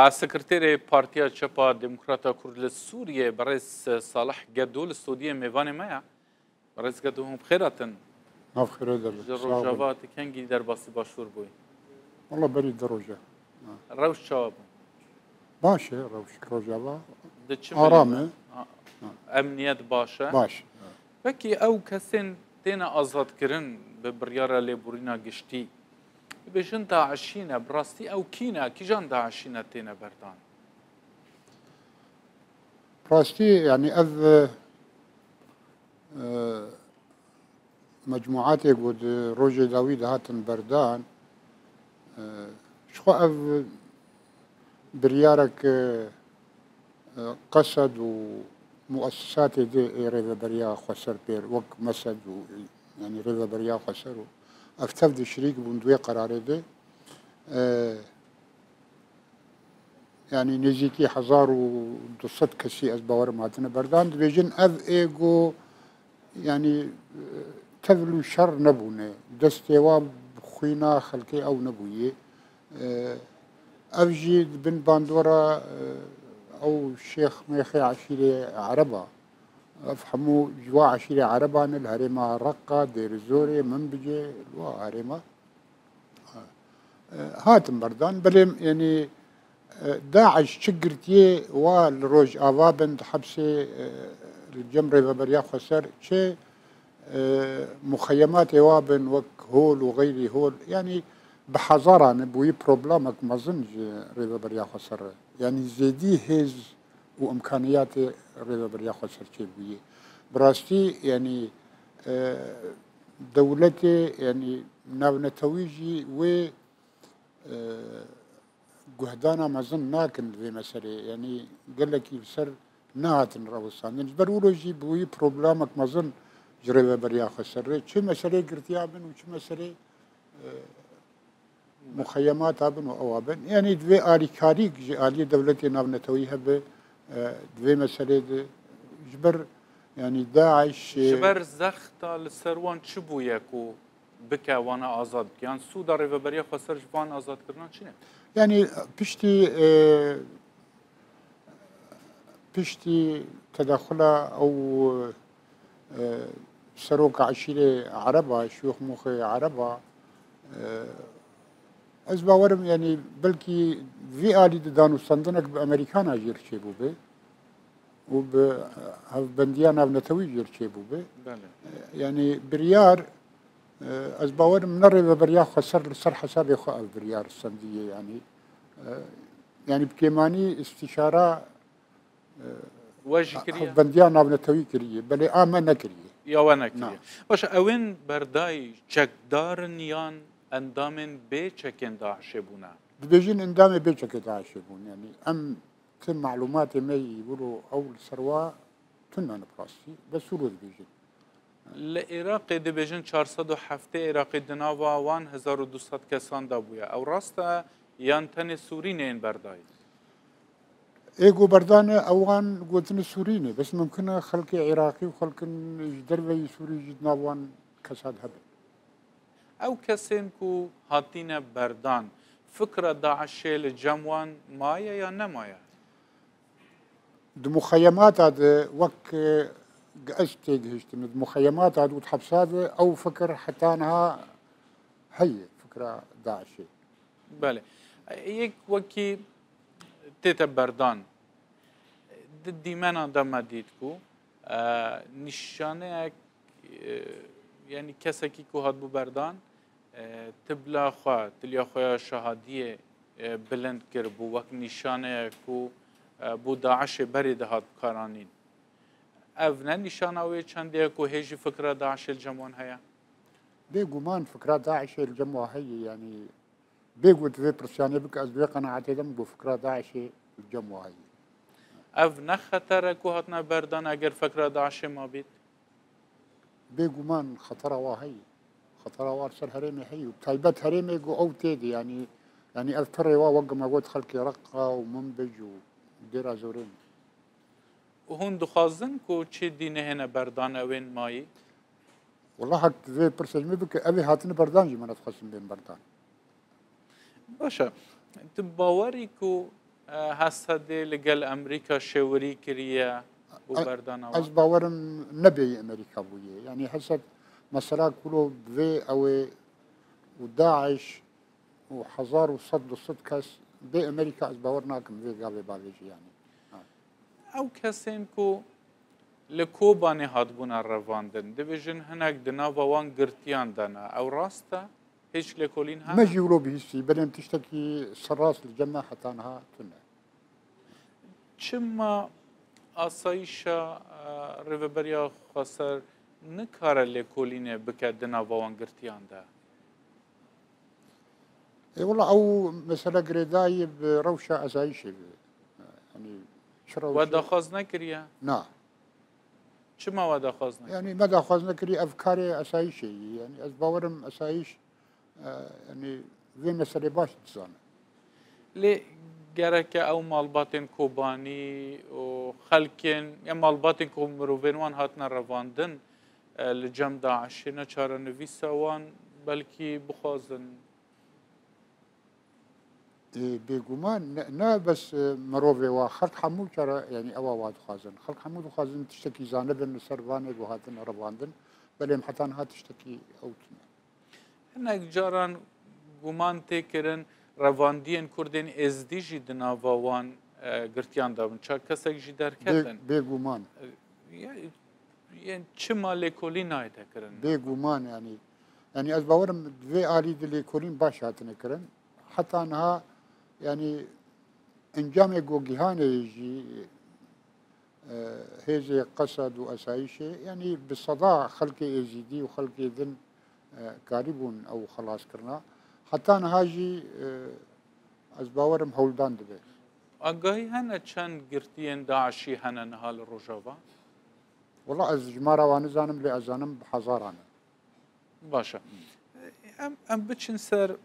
سكرتير بارتيا تشابا ديمقراطا كرد سوريا برئيس صالح قدول السعودية ميفاني مايا برئيس قدوهم بخيرة بخير در الرجاوات كان در باسی باشور بوي والله بري دروجة روش شواب باشه روش روجاوا دتشم آرامه امنيت باشا باش بكي او كسن تينا ازاد كرن ببريارة لبورينا قشتي بيجن داعشينا براستي او كينا كيجان داعشينا تينا بردان براستي يعني أذ مجموعات يقود روجي داويد هاتن بردان شخو أذ بريارك قصد ومؤسسات دي ريفا بريا خسر بير وك مسد يعني ريفا بريا خسر افتفد شريك بندوي قرار دي يعني نزيكي حزار ودصت كسي أزباور ماتنا بردان بيجن أذ إيجو يعني تذلو شر نبونه دستيواب خوينا خلقي أو نبويه أفجي بن باندورا أو الشيخ ميخي عشيري عربة أفهموا جوا عشيري عربة الهريمة رقة دير زوري منبجي الوا هريمة هاتم بردان بل يعني داعش شقرتيه والروج آوابن حبسي الجمري ببريا خسر شيء مخيمات يوابن وك هول وغيري هول يعني بحذرة نبوي بروبلامك ما ظنج ريبا بريا خسر يعني زيدي هز وامكانيات ريبا بريا خسر شيء بيه براستي يعني دولتي يعني ناونتويجي و جهدانا ما ظن ناكن في مسألة يعني قال لك يفسر ناتن روسان نجبرولوجي بوي بروبلامك ما ظن جريبا بريا خسر شو مسألة قرتيابن وشو مسألة مخيمات ابن وأوابن يعني دوي آلي كاريك آلي دولتي ناونتويها ب دوي مسألة جبر يعني داعش جبر زختا لسروان شبو يكو بكا وانا آزاد يعني سودا ريفا بريا خسر جوان آزاد كرنا چنه؟ يعني بشتي تدخله أو سروك عشيرة عربة شيوخ مخي عربة از باورم يعني بلكي في آلي دانو صندنك بأمريكان أجير شيبو بي وبنديانا بنتوي جير شيبو بي يعني بريار از باورم منرى بريار خسر سر حساب يخو بريار الصندية يعني بكيماني استشارة واجي كريه بنديانا بنتوي كريه بل آمنا كريه يا وانا كريه باش اوين برداي چكدارن يان اندامن بي چكن داعش بونا بيجين اندامي بي چكن داعش بون يعني ام تم معلوماتي ما يقولوا اول سروا تنا نبراستي بس ورود بيجين العراق دبيجن 407 عراقي دناوا وان 1200 كسان دابويا او راستا يان تن سورينين برداي ايجو بردانه اوان قوتن سوريني بس ممكن خلق عراقي وخلق دربي سوري جدنا وان كساد هبه او كسين كو هاتينا بردان فكرة داعش الجموان مايا يا نمايا مخيمات هذا وك قستيج هشتم مخيمات هذا وتحبسات او فكر حتى انها هي فكرة داعشي بله يك وكي تيتا بردان دي مانا دما ديتكو نشانه يعني كسكي كو هاد بو بردان تبلا خوا تليا خويا شهادية بلند كربو وك نشانه كو بو داعش بريد هاد قرانين افنا نشانه وي چنديه كو هيجي فكرة داعش الجمعون هيا بيقومان فكرة داعش الجمعون هي يعني بيقول في برسياني بك أزبي قناعتي دم بو فكرة داعش الجمعون هي افنا خطر كو هاتنا بردان اگر فكرة داعش ما بيت بيقومان خطرة واهي خطرة وارسل هريمي هي وطيبات هريمي يقو او تيدي يعني اذكر وقع ما قلت خلقي رقة ومنبج وديرا زورين وهون دخازن كو چه دينه هنا بردان اوين ماي والله حق زي برسجمي بك ابي هاتني بردان جي من اتخصم بين بردان باشا انت باوري كو هسه دي لقل أمريكا شوري كريا ببردان از أوان باورم نبي امريكا بويه يعني حسب مسألة كله بي او وداعش وحزار وصد وصد كاس بي امريكا از باور ناكم بي قابل بالجي يعني أو كسين كو لكوباني هاتبونا الرواندن دبجن هناك دناوا وان قرتيان دانا أو راستا هيش لكولين ما هنا جيولو بيسي بدن تشتكي سراس الجماعة حتى انها تنه چما آسایشا ریوبریا خسر نکاره لکولینه بکه دناوا وان قرتیان ده اي والله او مثلا قريداي بروشة ازايشي يعني ودا شروشة خواز نکریه؟ نا چما ودا خواز نکریه؟ يعني ماذا خواز نكري افكاري اسايشي يعني از باورم اسايش يعني في مسألة باش تزانه لی گرکه او مالباتین کوبانی و خلکین یا مالباتین کو مروین وان هاتنا رواندن لجم داعشی نچاره نویسا وان بلکی بخوازن بيقومان نا بس مروفي وخلق حمود ترى يعني أوا واد خازن خلق حمود وخازن تشتكي زانبن سربانة وهاتن رواندن بل حتى انها تشتكي اوتنا هناك جاران گومان تکرن رواندین کردین ازدیجی دناوا وان گرتیان دابن چا کسک جی درکتن بيقومان يعني چما لکولی نایده کرن بيقومان يعني از باورم في آلي دلي كولين باش هاتن كرن حتى انها يعني انجام جوجيهان يجي هيزي قصد وأسايشي يعني بالصداع خلق يزيدي وخلق يذن قاربون أو خلاص كرنا حتى أنا هاجي از باورم هولدان دبي آگاهی هنه چند گرتین داعشی هنه نهال روژاوا؟ والله از جمارة وانزانم لأزانم بحزارانه باشه ام بچین سر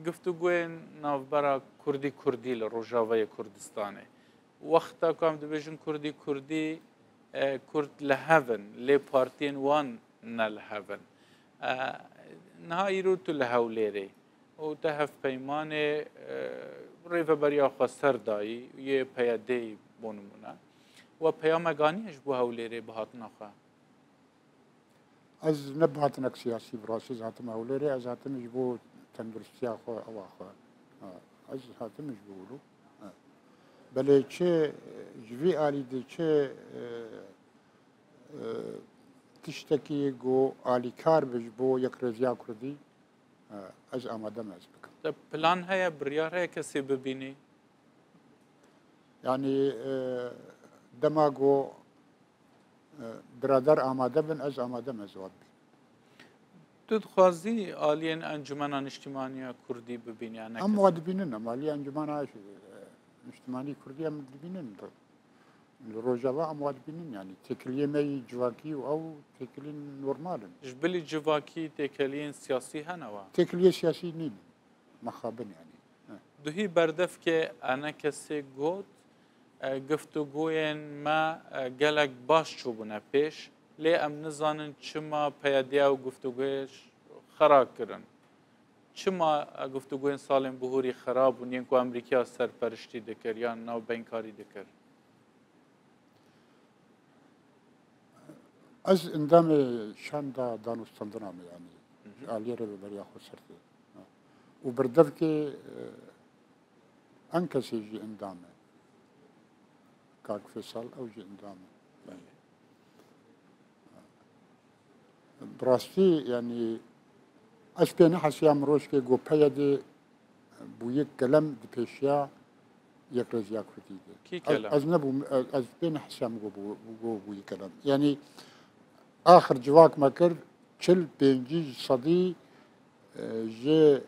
گفتگوین نافبرا کردی لروژاوای کردستانه وقتا کام دبیجن کردی کرد لهون لی پارتین وان نلهون نهایی رو تو لهولیره و تهف پیمانه ریو بریا خواستر دایی یه پیاده بونمونه و پیامگانیش بو هولیره بهات نخواه از نبهاتنك سياسي براسي زاتم أوليري از هاتم يجبو تندرستي أخو أو أخو از هاتم يجبولو بله چه جوی آلی ده چه تشتكي جو آلی کار بجبو یک رزیا کردی از آماده از بکم ده پلان هیا بریار هیا کسی ببینی؟ يعني دما جو برادر آماده بن از آماده مزواد بی تو دخوازی آلین انجمنان اجتماعی کردی ببینی یا أما واد بيننا مالي أنجمان عايش اجتماعي كردية من بيننا الرجلاء أم واد بيننا يعني تكلية ماي جواكي أو تكلين نورمال جبلی جواکی تکلین سیاسی هنوا تكلية سياسي نين مخابن يعني دوهی بردف که انا کسی گوت گفتگوین ما گلک باش چوبونه پیش لی ام نزانن چما پیادیه و گفتگویش خراب کرن چما گفتگوین سالم بهوری خراب و نینکو امریکا سرپرشتی دکر یا نو بینکاری دکر از اندام شان دا دانستندنا يعني آلية ربي خو سرتي وبردف كي أنكس يجي اندامه كاك فيصل أو جي اندامه براستي يعني أشبه حسيا مروش كي جو بيدي بويك كلام دي بيشيا يكرز ياكفتي كي كلام أزنبو أزبين حسيا جو بويك كلام يعني آخر جواك ما كر چل بينجي صدي جي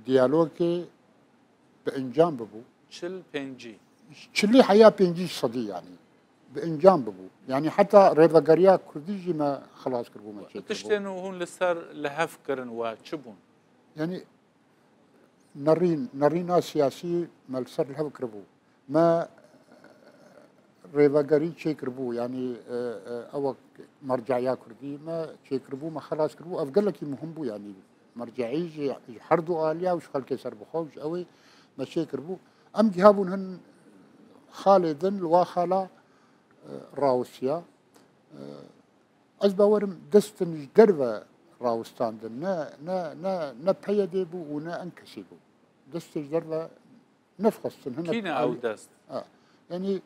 ديالوكي بإنجام ببو چل پنجی چلي حياة بينجي صدي يعني بإنجام ببو يعني حتى ريفاقريا كرديجي ما خلاص كربو ما شيء تشتين هون لسر لهف کرن و چبون يعني نرينا سياسي مالسر لها كربو ما ريفاقري شيء كربو يعني أو مرجعيا كردي ما شيء كربو ما خلاص كربو أفقل لك مهم بو يعني مرجعي حردو آليا وش خلك سر بخوش أوي ما شيء كربو ام جهابون هن خالدن الواخلا راوسيا از باورم دستن جدروا راوستاندن نا بيدي بو ونا انكسي بو دست جدروا نفخصن هنا كينا او دست يعني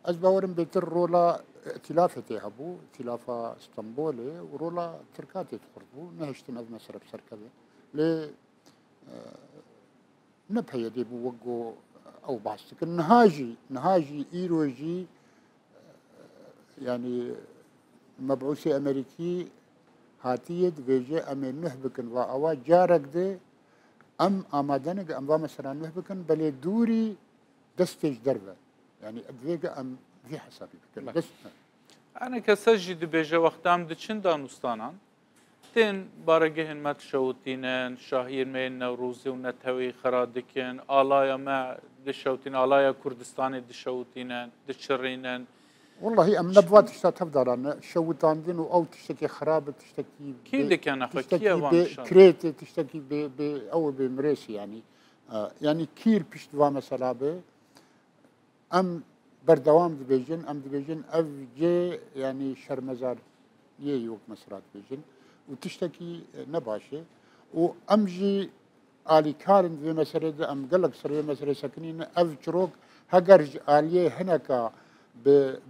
از باورم بيتر رولا ائتلافة هبو ائتلافة اسطنبولي ورولا تركاتي تخربو نهشتن از مسرب سركبه لي نبهيدي بو وقو او بحثك نهاجي ايروجي يعني مبعوثي امريكي هاتيد فيجي امين نهبكن واوا جارك دي ام امادنك ام مثلا نهبكن بلي دوري دستج دربه يعني ادفيقا ام في حسابي بكن انا كسجي دبيجا وقتام دچن دانستانان تين بارجهن ما تشوتينن شاهير مين نوروزي ونتهوي خرادكن آلايا ما دشوتين آلايا كردستاني دشوتينن دشرينن والله ام نبوات تفضل شوتاندين او تشتكي خراب تشتكي كي كان اخو كي كريت تشتكي او بمريسي يعني يعني كير بيشتوا مثلا به ام بردوام دبيجن ام دبيجن اف جي يعني شرمزار يوك مسرات بيجن وتشتكي نباشي وامجي آلي كارن في مسألة ام قلق سرية مسألة سكنين اف جروك هقرج آلية هناك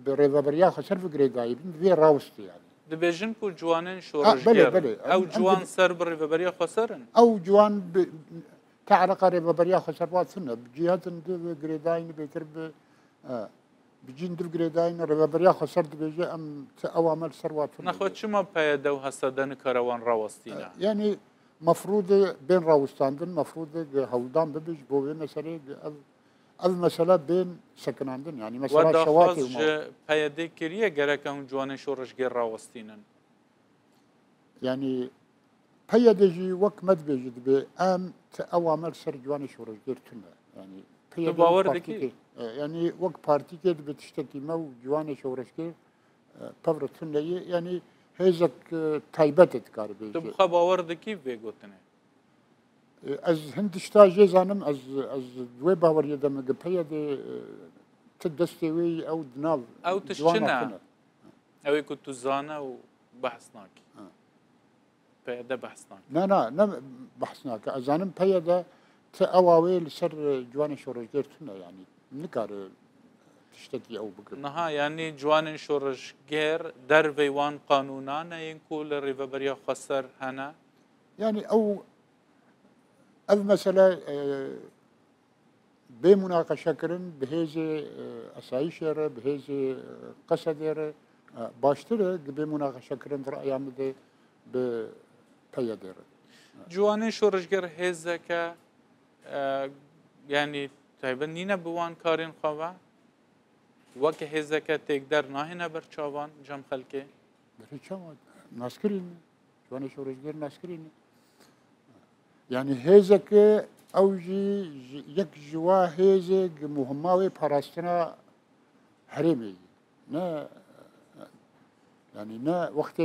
بريفابريا خسر في قريداي في راوستي يعني دبيجن كو جوانين شورجير او جوان سر بريفابريا خسرن او جوان تعرق ريفابريا خسر واتسنة بجهات دو قريداين بيتر بجين دو قريداين ريفابريا خسر دبيجي ام اوامل سروات نخوة شما بايدو هسادن كروان راوستينا يعني مفروض بين راوستاندن مفروض هولدان ببيج بوي مسألة المسألة بين سكناندن يعني مسألة شواطئ ودخاز بايدي كريه جرك هم جوان شورجير راوستينا يعني بايدي وقت مدبيج دبي ام اوامل سر جوان شورجير تنا يعني تباور دكي يعني وقت بارتي كده بتشتكي مو جوان شورجير بفرتن يعني هزك تايبتت كاربي تبقى باور دكي بيقولتني از هندشتا جيزانم از دوي باور يدم قبيا دي تدستوي او دنال او تشنا او كنت زانا وبحثناك بيدا بحثناك لا بحثناك ازانم بيدا تاواوي لسر جوان شورجيرتنا يعني نكار تشتكي او بكر نها يعني جوان شورجير درفي وان قانونان ينقول الريفابريا خسر هنا يعني او المسألة بمناقشة كرن بهذه أسايشة بهذه قصدير باشتر بمناقشة كرن رأي عمده ببيادير جواني شورجر هزك يعني تقريبا نينا بوان كارين خوا وك هزك تقدر ناهنا برشاوان جم خلكه برشاوان ناسكرين جواني شورجر ناسكرين يعني هزك اوجي يك جوا هزك مهماوي باراستنا هرمي نا يعني نا وقت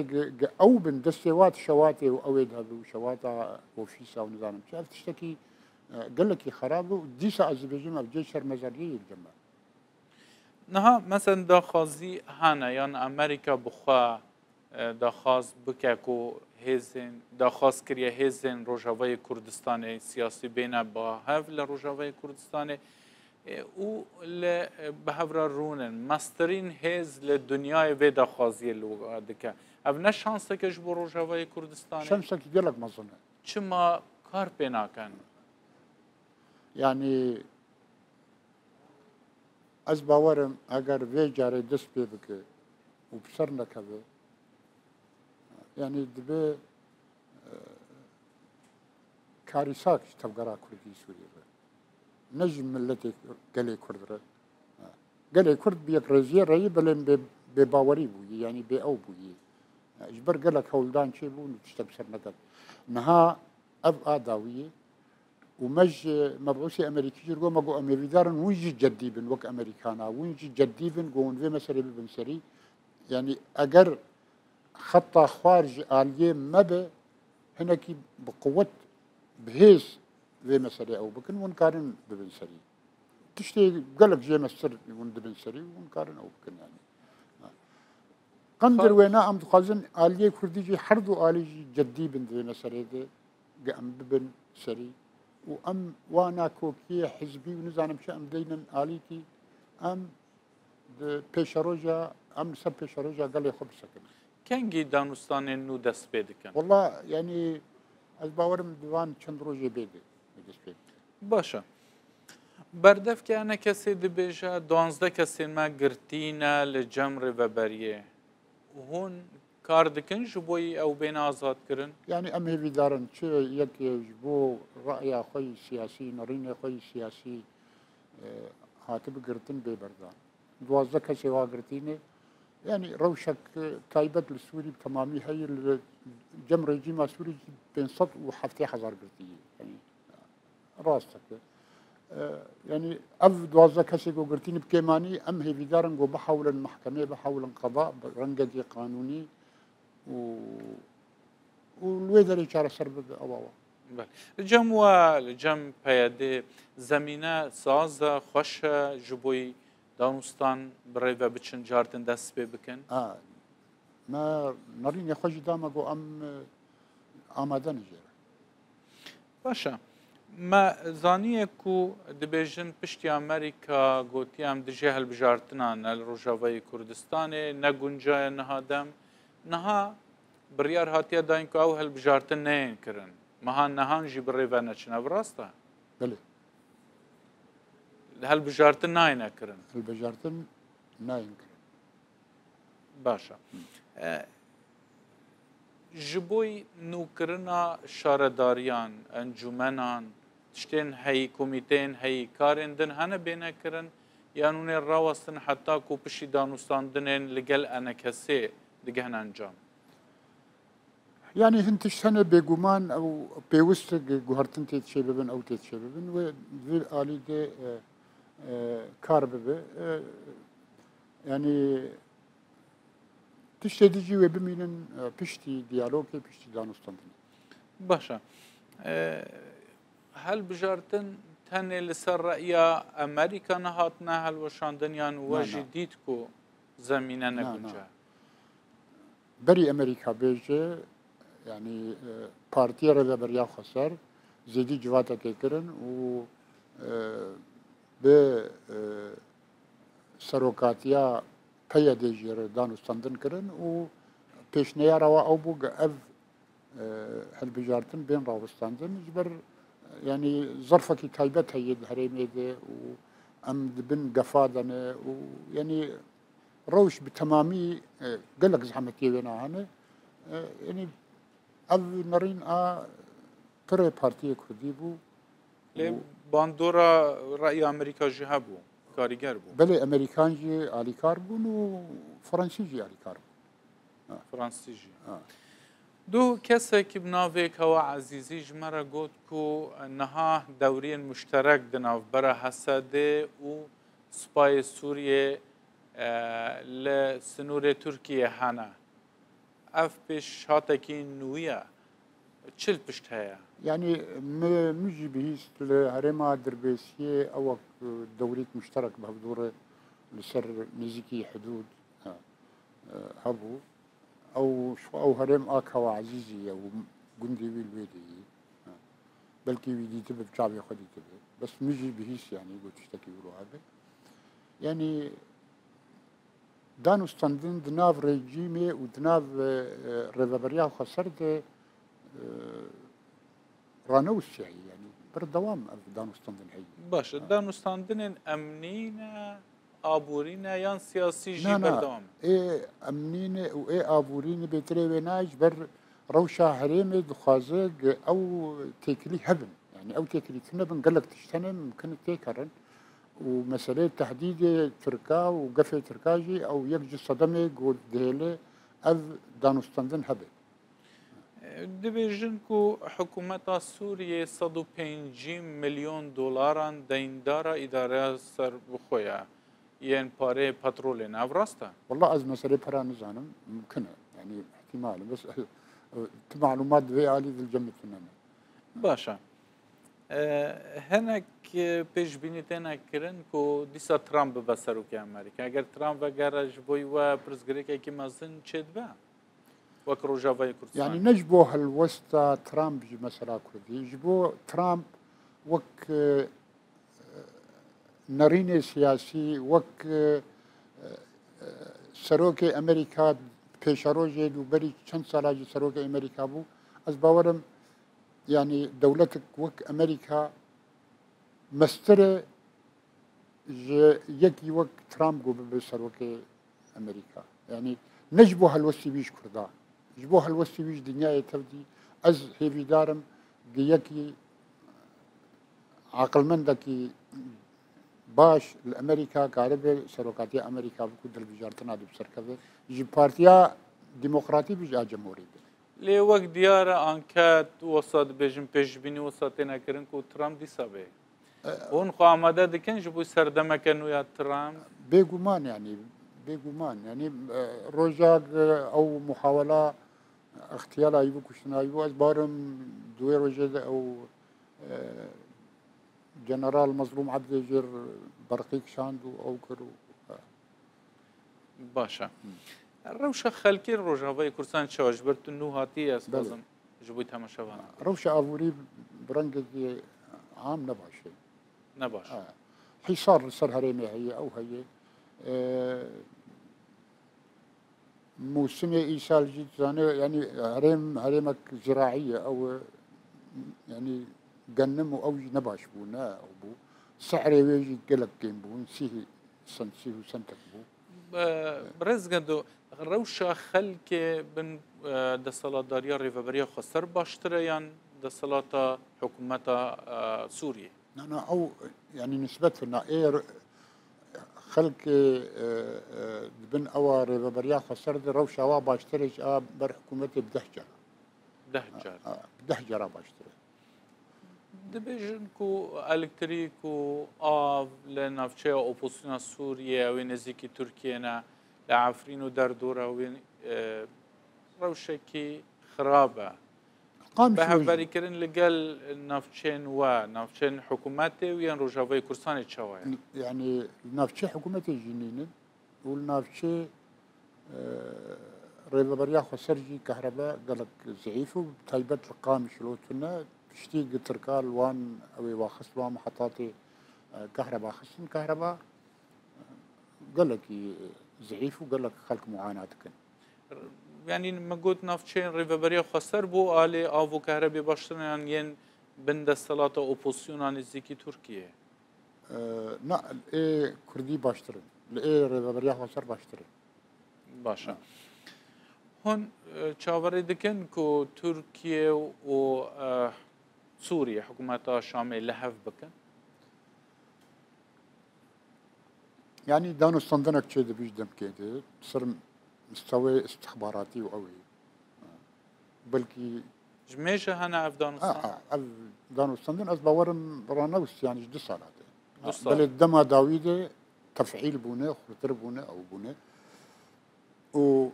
او بن دستوات شواتي واويد هذو شواتا وفيسا ونظام شاف تشتكي قال لك خرابه ديسا ازبيجن الجيش المزاريه الجماعه نها مثلا داخازي هانا يعني امريكا بخوا داخاز بكاكو هزن داخاز كريا هزن روجاوي كردستان سياسي بين باهف لروجاوي كردستان او ل بهفرا رونن ماسترين هز للدنيا في داخازي لوادك ابنا شانس كش بروجاوي كردستان شانسك ديالك ما ظن چما کار پینا کن يعني از باورم اگر وی جاره دست پی بکه و بسر نکوه يعني دبي كارثات تبقى كردي سوريا نجم ملتي قالي كرد قالي كرد بيك رزية رأي بلين بباوري بوي يعني بأو بوي اجبر قالك هولدان شي بو تشتبسر نكت نها أب آداوية ومج مبعوثي أمريكي جرقو مقو أمريدارن ويجي جديبن وك أمريكانا ويجي جديبن قون في مسألة ببن سري يعني أجر خطة خارج آلية مبه هناك بقوة بهيز في مسألة أو بكن ونكارن ببن سري تشتي قالك جي مسر وندبن سري ونقارن أو بكن يعني قندر وينا أم تقازن آلية كردي جي حردو آلي جدي بندوينا سريده قام ببن سري وأم وانا كوكية حزبي ونزانم شا أم دينا آليتي أم بيشاروجا أم سب بيشاروجا قال لي خبز سكن كنجي دانستان نو دست بيدكن والله يعني از باورم ديوان چند روجي بيدي دست بيد باشا بردف که انا کسی دبیجه 12 کسی ما گرتینه لجمر و بریه هون کار دکن جبوی او بین آزاد کرن يعني أم هيفي دارن شو يك يجبو رأي خوي سياسي نرين خوي سياسي هاتب قرتن ببردان دوازده كسي واقرتيني يعني روشك تايبت للسوري بتمامي هي الجم رجيم سوري بين صد وحفتي حزار قرتيه يعني راستك يعني أف دوازده كسي قرتيني بكيماني أم هيفي دارن جو بحول المحكمة بحول القضاء رنجدي قانوني والويدر يشار سرب أواوا بله الجم و الجم پیاده زمینه ساز خوش جبوی دانستان برای و بچن جارتن دست پی بکن ما نرين يخرج داما جو أم آماده نجير باشه ما زانیه کو دبیجن پشتی امریکا گوتی هم دجه هل بجارتنان الروجاوی کردستان نگونجای نهادم نها بریار هاتیه داین که او هل بجارتن نین کرن مهان نهان جی بری و نچنه براسته بله هل بجارتن ناین کرن البجارتن ناين باشا جبوی نوکرنا شارداریان انجومنان تشتین هی کمیتین هی کارین دن هنه بینه کرن یانون راوستن حتی کو پشی دانستان دنین لگل انا کسی دیگه هن انجام يعني هنتش سنة بيجومان أو بيوست جوهرتن تتشببن أو تتشببن وذي آلي دي كارببه يعني تشتديجي وبمينن بشتي ديالوجي بشتي دانستان باشا هل بجارتن تنه لسر رأيا أمريكا نهاتنا هل وشاندن يان وجي ديتكو زمينة نقنجا بري أمريكا بيجي يعني بارتيا رضا بريا خسر زيدي جواتا كيكرن و ب سروكاتيا پیا دیجیر دانستاندن کرن و پیشنهاد را او بوگ اف هل بجارتن بین راوستاندن جبر يعني ظرفة كي تايبت هي الهريمة دي و أم دبن قفادنا و يعني روش بتمامي قلق زحمتي بينا هنا يعني أف نرين ترى بارتيه كردي بو باندورا رأي أمريكا جهبو کارگر بو بله امریکان جی آلی کار بون و فرانسی جی آلی کار بون فرانسی جی دو کسی که بناوی که و عزیزی جمره گود کو نها دوری مشترک دناو برا حسده و سپای سوریه لسنور ترکیه هنه اف پیش هاته که نویه چل پشت هیا يعني مجي بهيست لهرما دربيسية أو دوريت مشترك بهدورة لسر نزيكي حدود هبو أو شو أو هرم أكوا عزيزي أو جندي بالبيدي بلكي ويدي تبي بشعبي خدي تبي بس مجي بهيس يعني قلت تشتكي ورو هذا يعني دانو ستاندن دناف ريجيمي ودناف ريفابريا خسرت رانوسي يعني بردوام دانستاندن هي باش دانستاندن امنين ابورين يان سياسي جي بردوام ايه امنين وايه ابورين بيتري بيناج بر روشا هريمي دخازق او تيكلي هبن يعني او تيكلي تنبن قالك تشتنم ممكن تيكرن ومسألة تحديد تركا وقفة تركاجي او يجي صدمي قول ديلي اذ دانستاندن هبن دبیجن کو حکومت سوریه 150 میلیون دلاران دیندار اداره سر بخویا ین پاره پترول نوراسته والله از مسألة برا نزانم ممكنة يعني احتمال بس معلومات في عالي ذي الجمة تنمى باشا هەنێک پێشبینیتێنە کردن و دیسا ترامپ بە سەرۆکی ئەمریکا ئەگەر ترامپ بەگەڕەش بۆی وە پرزگرێکێکی مەزن چێت بە وەک ڕۆژاوای کوردستان يعني نج بو هالوسطى ترامب جي مثلا كردي جبو ترامب وك نرين سياسي وك سروك امريكا بيشاروجي دو بري چند سالا جي سروك امريكا بو از باورم يعني دولتك وك امريكا مستر يكي وك ترامب جو بسروك امريكا يعني نجبو هالوسطي بيش كردا جبو هالوسطي بيش دنيا تبدي از هيفي دارم يكي عقل مندكي باش الامريكا كاربه سروكاتي امريكا بكو دل بجارتنا دو بسركبه جي بارتيا ديمقراطي بيجا جمهوري لێ وەک دیارە ئانکات وەسات بێژم پێشببینی وەساتێنە کردن و ترامپ دیسا بێ هون خۆ ئامادە دکەن ji بۆ سەردەمەکە نویا ترامپ بيغمان يعني بيغمان يعني روجاك او محاوله اغتيال ايبو كشنا ايبو از بارم دوي روجا او جنرال مظلوم عبد الجر برقيق شاندو او كرو باشە ڕەوشە خەلکی ڕۆژاوای کوردستان چاوەژبەرتن و هاتی ئەسبازم ji بۆی تەماشەوانە روشة افوري برنجة عام نباشي نەباش حصار سر هريمي هي او هي موسم ايسال جيت يعني هريمك زراعيه او يعني قنم او نباش بونا او بو سعري ويجي قلق كيم بون سيه سنتك بو ڕێزگەندۆ ڕەوشە خەلکێ بن دەسەڵاتداریە ڕێڤەبەریە خەسەر باشترە یان دەسەڵاتە حکوومەتە سووریە انا او يعني نسبة لنا اير خلق بن او ريبريا خسر روشة وا باشتري بر حكومتي بدهجة دەهجار بدهجة باشتري دەبێژن و ئەلکتریک و ئاو لە ناوچەیە ئۆپۆسیۆنە سووریە ئەوێ نزیکی تورکێنە لە عفرین و دەردۆرە وێن ڕەوشێکی خراپە بە هەڤەریکردن لەگەل ناوچێن وە ناوچێن حکوومەتێ و یان ڕۆژاوای کوردستانی چاوایە يعني نافشي حكومتي جنين والنافشي ريبريا خسرجي كهرباء قالك ضعيف وتايبت القام شلوتنا تشتي تركال وان او واخص وان محطاتي كهرباء خصن كهرباء قال لك ضعيف وقال لك خلق معاناتك يعني مەگوت ناوچێن ڕێڤەبەریە خەسەر بۆ ئالێ ئاو و کەهرەبێ باشتریان یەن بن دەسەڵاتە ئۆپۆسیۆنە نزیکی تورکیە لا الاي كردي باشترن الاي ريبريا خسر باشترن باشە هون چاوەڕێ دەکەن و تورکیە و سووریە حکوومەتە شامێ لە هەف بکەن يعني دانو صندنك شيء بيش دم كده صار مستوى استخباراتي وقوي بلكي ژمێژە هەنا ئەفدانستان دانو صندن از باورم برانوس يعني جدي صالات دوست بل الدما داويده تفعيل بونه خطر بونه او بونه و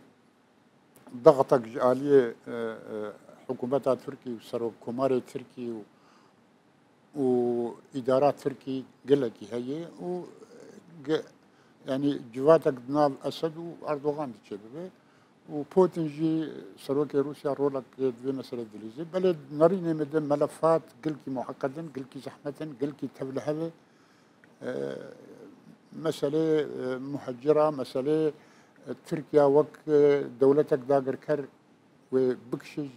ضغطك آلية حكومتها تركي وسرو كوماري تركي وإدارات تركي قلقي هي و يعني جواتك نال أسد وأردوغان تشبه وبوتين جي سروكي روسيا رولك في مسألة دليزي بلد نريني مدن ملفات قلكي معقدا قلكي زحمة قلكي تبلهبه مسألة مهجرة مسألة تركيا وك دولتك داقر كر وبكشج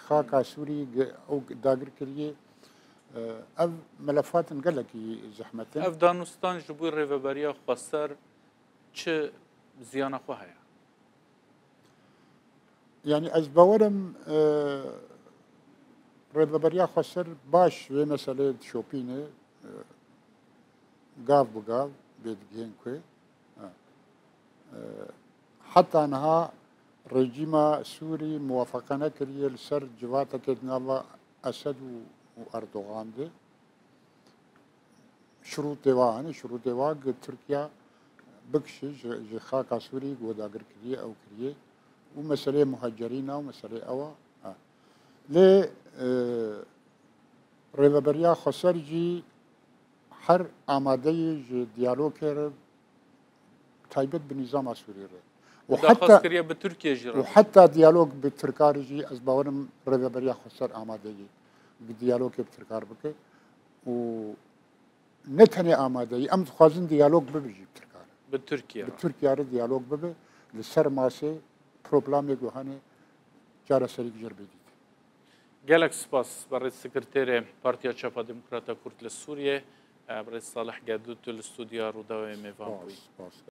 خاكا سوري او داقر كريه اف ملفات نقلك زحمة ئەفدانستان ji بووی ڕێڤەبەریە خەسەر چ زیانە خۆ هەیە يعني از باورم ريبريا خسر باش في مسألة شوبينه قاف بقاف بيدقين كوي حتى انها رجيمة سوري موافقة كريه لسر جواتا كدنالا اسد واردوغان دي شروط ديوان شروط ديوان تركيا بكش خاكا سوري وداقر كريه او كريه ومسألة مهاجرين ومسألة اوا ليه رێڤەبەریا خۆسەرجی هەر ئامادەی ji دیالۆگێ تایبەت bi nîzama Sûriyê re داخوازکریە bi Tirkiye jî û heta diyalog bi Tirkarê jî ez bawerim rêveberiya xweser amadeyî bi diyalogê bi Tirkar bike û ne tenê amadeyî em dixwazin diyalog bibe jî bi Tirkarê bi Tirkiye. bi Tirkiye re diyalog bibe li ser masê problemê guhanê cara serî gijer bêdît. Gelek spas برای سکرتێرê Partiya Çapa Demokrata Kurd li Sûriyê برای Salih Gedû tu li stûdiya Rûdawê mêvan bûyî. Spas.